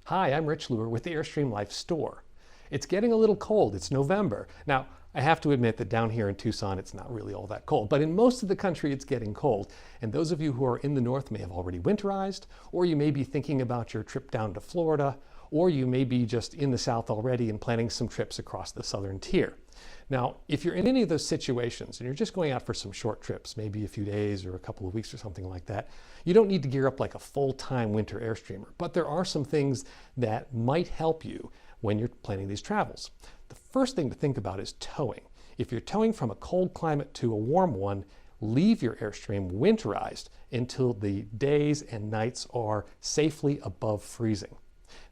Hi, I'm Rich Luer with the Airstream Life Store. It's getting a little cold. It's November. Now, I have to admit that down here in Tucson, it's not really all that cold, but in most of the country, it's getting cold. And those of you who are in the north may have already winterized, or you may be thinking about your trip down to Florida, or you may be just in the south already and planning some trips across the southern tier. Now, if you're in any of those situations and you're just going out for some short trips, maybe a few days or a couple of weeks or something like that, you don't need to gear up like a full-time winter Airstreamer, but there are some things that might help you when you're planning these travels. The first thing to think about is towing. If you're towing from a cold climate to a warm one, leave your Airstream winterized until the days and nights are safely above freezing.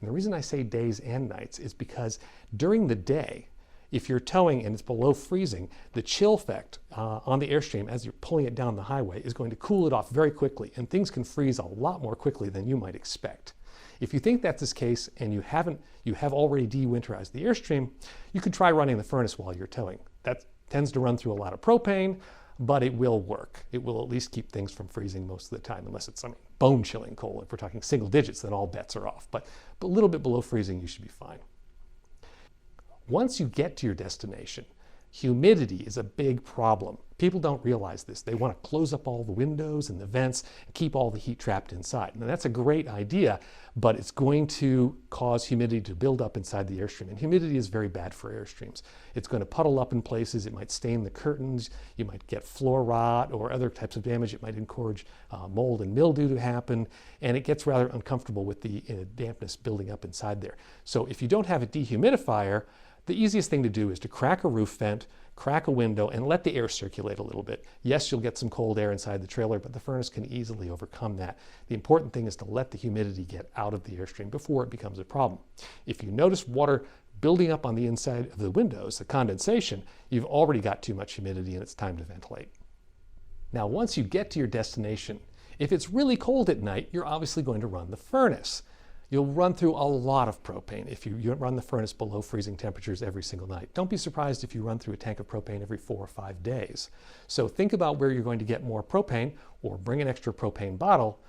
And the reason I say days and nights is because during the day, if you're towing and it's below freezing, the chill effect on the Airstream as you're pulling it down the highway is going to cool it off very quickly, and things can freeze a lot more quickly than you might expect. If you think that's the case and you have already de-winterized the Airstream, you could try running the furnace while you're towing. That tends to run through a lot of propane, but it will work. It will at least keep things from freezing most of the time, unless it's bone-chilling cold. If we're talking single digits, then all bets are off. But a little bit below freezing, you should be fine. Once you get to your destination, humidity is a big problem. People don't realize this. They want to close up all the windows and the vents and keep all the heat trapped inside. And that's a great idea, but it's going to cause humidity to build up inside the Airstream. And humidity is very bad for Airstreams. It's going to puddle up in places. It might stain the curtains. You might get floor rot or other types of damage. It might encourage mold and mildew to happen. And it gets rather uncomfortable with the dampness building up inside there. So if you don't have a dehumidifier, the easiest thing to do is to crack a roof vent, crack a window, and let the air circulate a little bit. Yes, you'll get some cold air inside the trailer, but the furnace can easily overcome that. The important thing is to let the humidity get out of the Airstream before it becomes a problem. If you notice water building up on the inside of the windows, the condensation, you've already got too much humidity and it's time to ventilate. Now, once you get to your destination, if it's really cold at night, you're obviously going to run the furnace. You'll run through a lot of propane if you run the furnace below freezing temperatures every single night. Don't be surprised if you run through a tank of propane every 4 or 5 days. So think about where you're going to get more propane, or bring an extra propane bottle,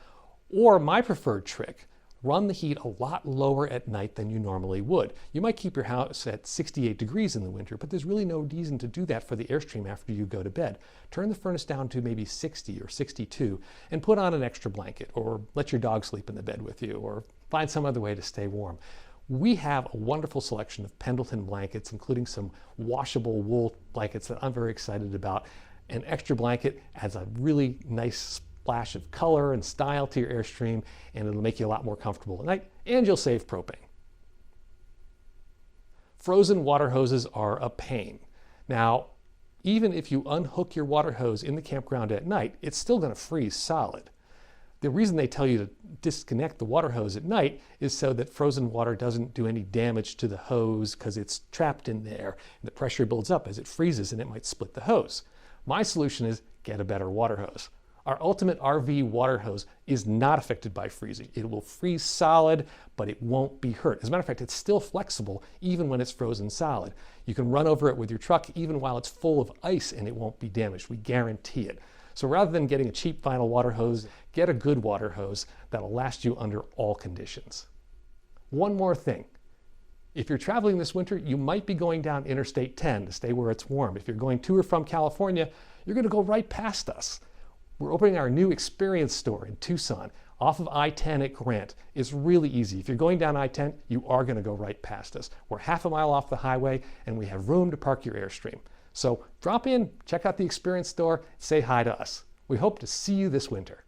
or my preferred trick, run the heat a lot lower at night than you normally would. You might keep your house at 68 degrees in the winter, but there's really no reason to do that for the Airstream after you go to bed. Turn the furnace down to maybe 60 or 62 and put on an extra blanket, or let your dog sleep in the bed with you, or find some other way to stay warm. We have a wonderful selection of Pendleton blankets, including some washable wool blankets that I'm very excited about. An extra blanket adds a really nice splash of color and style to your Airstream, and it'll make you a lot more comfortable at night, and you'll save propane. Frozen water hoses are a pain. Now, even if you unhook your water hose in the campground at night, it's still going to freeze solid. The reason they tell you to disconnect the water hose at night is so that frozen water doesn't do any damage to the hose, because it's trapped in there and the pressure builds up as it freezes and it might split the hose. My solution is get a better water hose. Our Ultimate RV water hose is not affected by freezing. It will freeze solid, but it won't be hurt. As a matter of fact, it's still flexible even when it's frozen solid. You can run over it with your truck even while it's full of ice and it won't be damaged. We guarantee it. So rather than getting a cheap vinyl water hose, get a good water hose that'll last you under all conditions. One more thing. If you're traveling this winter, you might be going down Interstate 10 to stay where it's warm. If you're going to or from California, you're going to go right past us. We're opening our new experience store in Tucson off of I-10 at Grant. It's really easy. If you're going down I-10, you are going to go right past us. We're half a mile off the highway and we have room to park your Airstream. So drop in, check out the experience store, say hi to us. We hope to see you this winter.